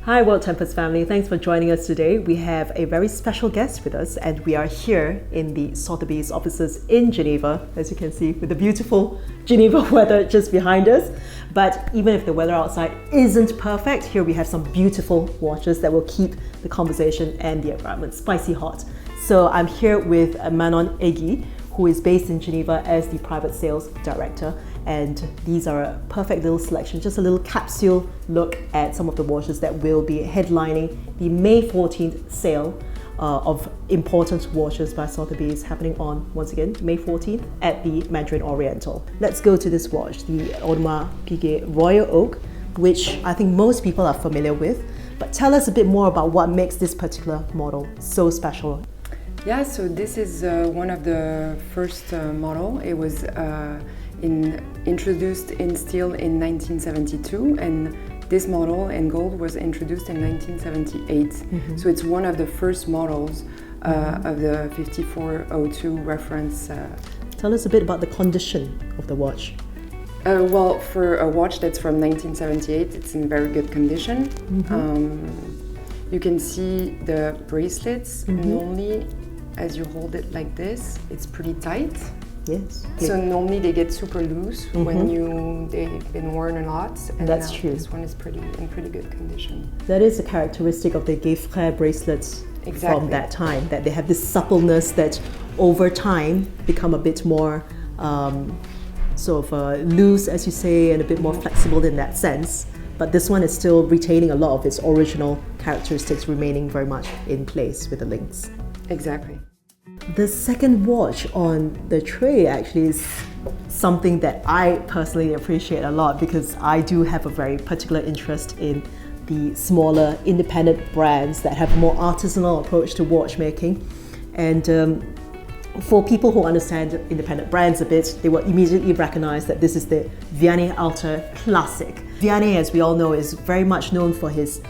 Hi WorldTempus family, thanks for joining us today. We have a very special guest with us and we are here in the Sotheby's offices in Geneva, as you can see, with the beautiful Geneva weather just behind us. But even if the weather outside isn't perfect, here we have some beautiful watches that will keep the conversation and the environment spicy hot. So I'm here with Manon Egi, who is based in Geneva as the private sales director. And these are a perfect little selection, just a little capsule look at some of the watches that will be headlining the May 14th sale of important watches by Sotheby's, happening on, once again, May 14th at the Mandarin Oriental. Let's go to this watch, the Audemars Piguet Royal Oak, which I think most people are familiar with. But tell us a bit more about what makes this particular model so special. Yeah, so this is one of the first model. It was introduced in steel in 1972, and this model in gold was introduced in 1978. Mm-hmm. So it's one of the first models of the 5402 reference. Tell us a bit about the condition of the watch. Well, for a watch that's from 1978, it's in very good condition. Mm-hmm. You can see the bracelets. Mm-hmm. Normally, as you hold it like this, it's pretty tight. Yes. So normally they get super loose when they've been worn a lot. And that's true. This one is in pretty good condition. That is a characteristic of the Gay Frères bracelets from that time, that they have this suppleness that over time become a bit more loose, as you say, and a bit more flexible in that sense. But this one is still retaining a lot of its original characteristics, remaining very much in place with the links. Exactly. The second watch on the tray actually is something that I personally appreciate a lot, because I do have a very particular interest in the smaller independent brands that have a more artisanal approach to watchmaking. And for people who understand independent brands a bit, they will immediately recognize that this is the Vianney Halter Classic. Vianney, as we all know, is very much known for his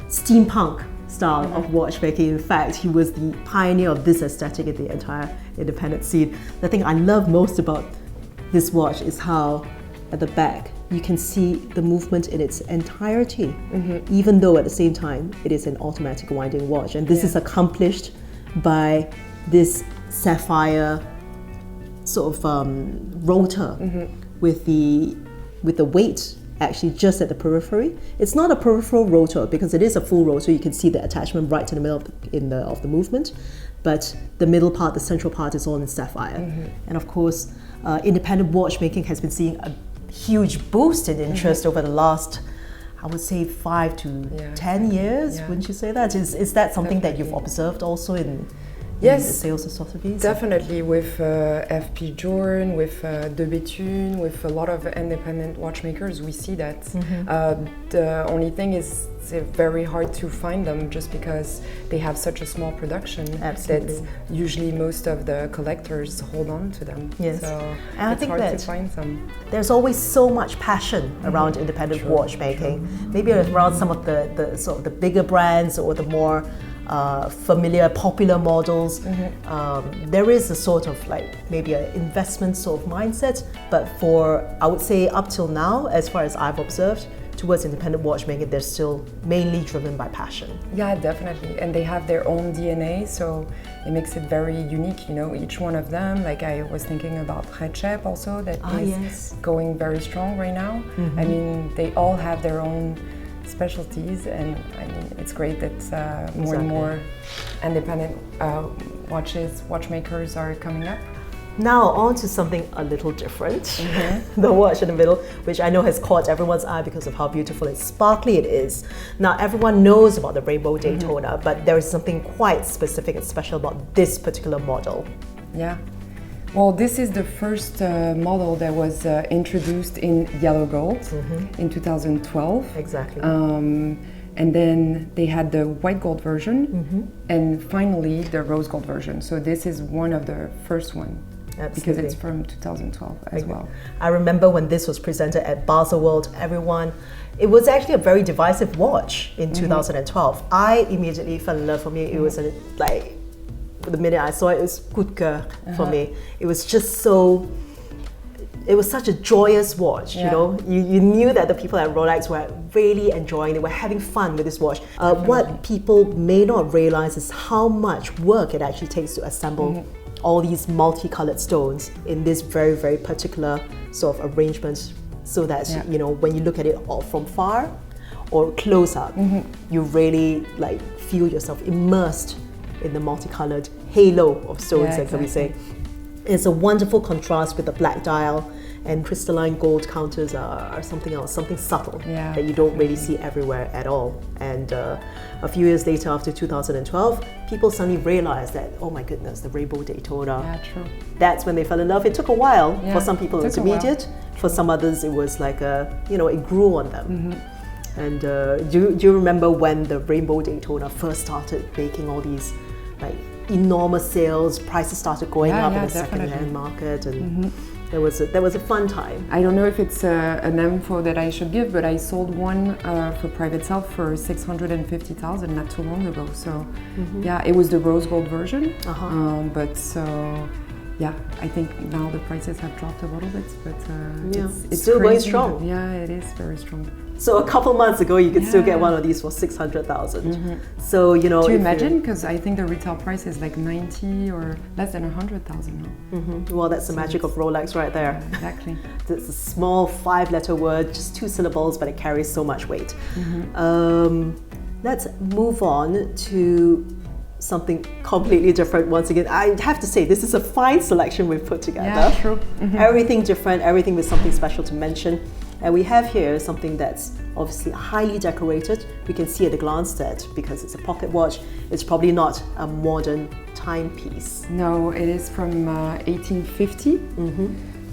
steampunk style of watchmaking. In fact, he was the pioneer of this aesthetic in the entire independent scene. The thing I love most about this watch is how at the back you can see the movement in its entirety, even though at the same time it is an automatic winding watch. And this is accomplished by this sapphire sort of rotor with the weight actually just at the periphery. It's not a peripheral rotor because it is a full rotor. You can see the attachment right to the middle of the movement, but the middle part, the central part, is all in sapphire. And of course, independent watchmaking has been seeing a huge boost in interest over the last, I would say, 5 to 10 years. Wouldn't you say that? Is that something that you've observed also in the sales of Sotheby's? Definitely, with FP Journe, with De Bethune, with a lot of independent watchmakers, we see that. The only thing is it's very hard to find them, just because they have such a small production that usually most of the collectors hold on to them. Yes, so and I think hard that to find some. There's always so much passion around independent watchmaking. Maybe around some of the sort of the bigger brands or the more familiar, popular models. There is a sort of maybe an investment sort of mindset, but I would say up till now, as far as I've observed, towards independent watchmaking, they're still mainly driven by passion. Yeah, definitely. And they have their own DNA, so it makes it very unique, each one of them. Like I was thinking about Recep also, that is going very strong right now. I mean, they all have their own specialties, and I mean, it's great that more and more independent watchmakers are coming up. Now on to something a little different. The watch in the middle, which I know has caught everyone's eye because of how beautiful and sparkly it is. Now everyone knows about the Rainbow Daytona, but there is something quite specific and special about this particular model. Yeah. Well, this is the first model that was introduced in yellow gold in 2012. Exactly. And then they had the white gold version, and finally the rose gold version. So this is one of the first one. Absolutely. Because it's from 2012 as well. I remember when this was presented at Basel World, it was actually a very divisive watch in 2012. I immediately fell in love. For me, it was the minute I saw it, it was coup de cœur for me. It was just so it was such a joyous watch, you know. You knew that the people at Rolex were really enjoying it, were having fun with this watch. What people may not realize is how much work it actually takes to assemble all these multicolored stones in this very, very particular sort of arrangement, so that, you know, when you look at it all from far or close up, you really like feel yourself immersed in the multicolored halo of stones, like we say. It's a wonderful contrast with the black dial, and crystalline gold counters are something else, something subtle that you don't really see everywhere at all. And a few years later, after 2012, people suddenly realized that, oh my goodness, the Rainbow Daytona. Yeah, true. That's when they fell in love. It took a while. For some people it was immediate. For some others it was like it grew on them. And do you remember when the Rainbow Daytona first started making all these like enormous sales, prices started going up in the second-hand market, and there was a fun time. I don't know if it's an info that I should give, but I sold one for private sale for 650,000 not too long ago. So yeah, it was the rose gold version, but so yeah, I think now the prices have dropped a little bit, but it's still crazy. going strong. Yeah, it is very strong. So a couple months ago, you could still get one of these for 600,000. So, you know, do you imagine? Because I think the retail price is like 90 or less than 100,000 now. Well, that's the magic of Rolex right there. Exactly. It's a small 5-letter word, just 2 syllables, but it carries so much weight. Let's move on to something completely different. Once again, I have to say, this is a fine selection we've put together. Yeah, true. Everything different, everything with something special to mention. And we have here something that's obviously highly decorated. We can see at a glance that because it's a pocket watch, it's probably not a modern timepiece. No, it is from 1850.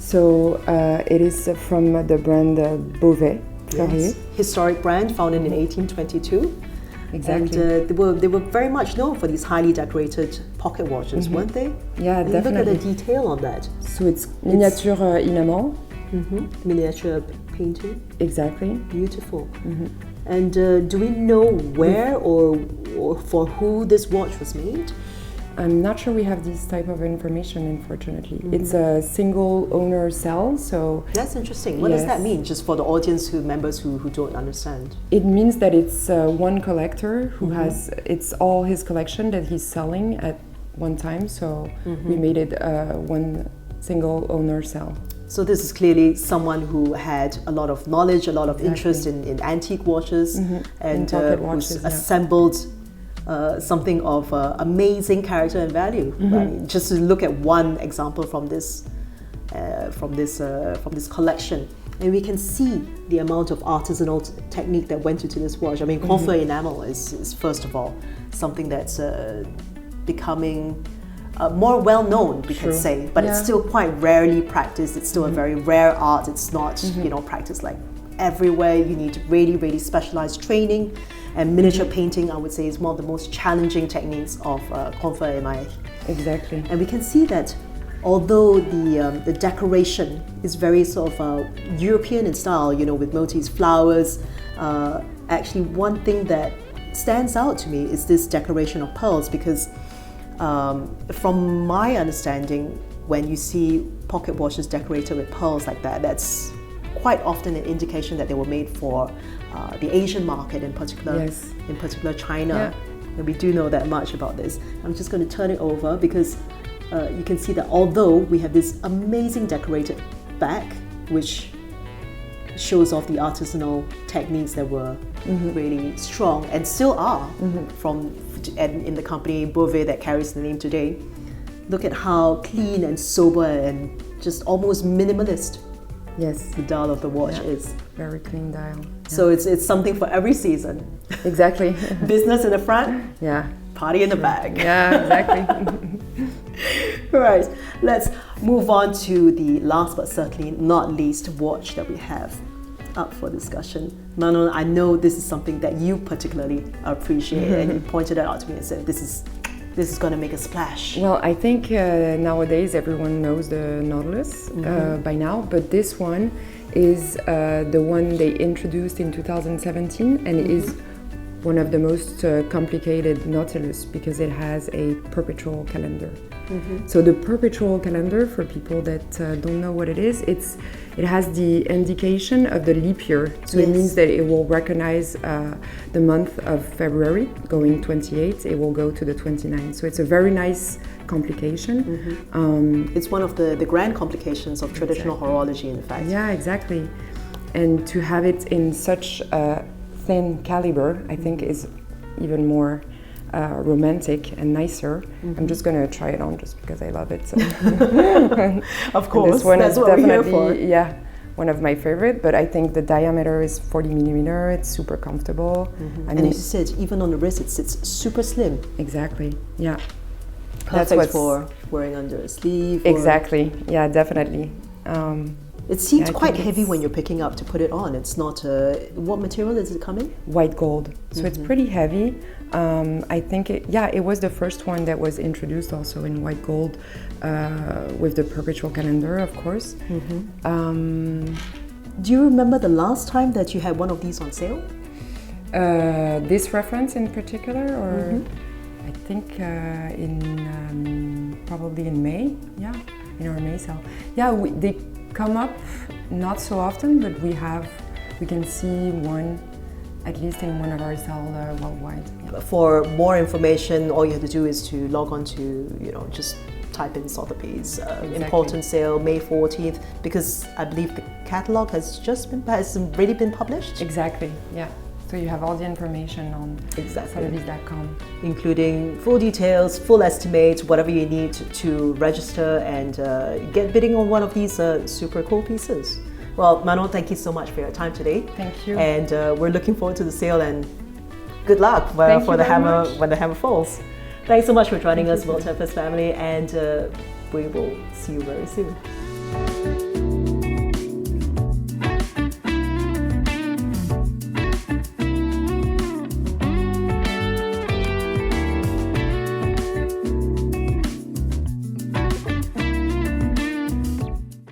So it is from the brand Bovet. Yes. Historic brand founded in 1822. Exactly. And they were very much known for these highly decorated pocket watches, weren't they? Yeah, and definitely. Look at the detail on that. So it's miniature enamel. Miniature painting. Exactly. Beautiful. And do we know where or for who this watch was made? I'm not sure we have this type of information, unfortunately. It's a single owner cell, so... That's interesting. What does that mean, just for the audience members who don't understand? It means that it's one collector who has... It's all his collection that he's selling at one time, so we made it one single owner cell. So this is clearly someone who had a lot of knowledge, a lot of interest in antique watches, and who's assembled something of amazing character and value. I mean, just to look at one example from this collection, and we can see the amount of artisanal technique that went into this watch. I mean, confer enamel is first of all something that's becoming more well known, we could say, but it's still quite rarely practiced. It's still a very rare art. It's not practiced like everywhere. You need really, really specialized training. And miniature painting, I would say, is one of the most challenging techniques of confer émail. Exactly. And we can see that although the decoration is very sort of European in style, you know, with motifs, flowers, actually one thing that stands out to me is this decoration of pearls, because from my understanding, when you see pocket watches decorated with pearls like that, that's quite often an indication that they were made for the Asian market, in particular China. And we do know that much about this. I'm just going to turn it over because you can see that although we have this amazing decorated back, which shows off the artisanal techniques that were really strong and still are in the company Bovet that carries the name today. Look at how clean and sober and just almost minimalist the dial of the watch is. Very clean dial. So it's something for every season. Exactly. Business in the front, party in the back. Yeah, exactly. Right, let's move on to the last but certainly not least watch that we have up for discussion. Manon, I know this is something that you particularly appreciate, and you pointed it out to me and said this is going to make a splash. Well, I think nowadays everyone knows the Nautilus by now, but this one is the one they introduced in 2017, and it is one of the most complicated Nautilus because it has a perpetual calendar. So the perpetual calendar, for people that don't know what it is, it has the indication of the leap year. So it means that it will recognize the month of February going 28, it will go to the 29. So it's a very nice complication. It's one of the grand complications of traditional horology, in fact. Yeah, exactly. And to have it in such a thin caliber, I think is even more romantic and nicer. I'm just going to try it on just because I love it. So. Of course, this one that's is what definitely, we're here for. Yeah, one of my favorite, but I think the diameter is 40 millimeter, it's super comfortable. And as you said, even on the wrist, it sits super slim. Exactly, yeah. Perfect for wearing under a sleeve. Exactly, yeah, definitely. It seems quite heavy when you're picking up to put it on. It's not what material does it come in? White gold. So it's pretty heavy. I think it was the first one that was introduced also in white gold with the perpetual calendar, of course. Do you remember the last time that you had one of these on sale? This reference in particular, or I think probably in May. Yeah, in our May sale. Yeah, they come up not so often, but we can see one at least in one of our sales worldwide. Yeah. For more information, all you have to do is to log on to, just type in Sotheby's important sale, May 14th, because I believe the catalog has already been published. Exactly, yeah. So you have all the information on Sotheby's.com. Including full details, full estimates, whatever you need to register and get bidding on one of these super cool pieces. Well, Manon, thank you so much for your time today. Thank you. And we're looking forward to the sale, and good luck for the hammer when the hammer falls. Thanks so much for joining us, WorldTempus family, and we will see you very soon.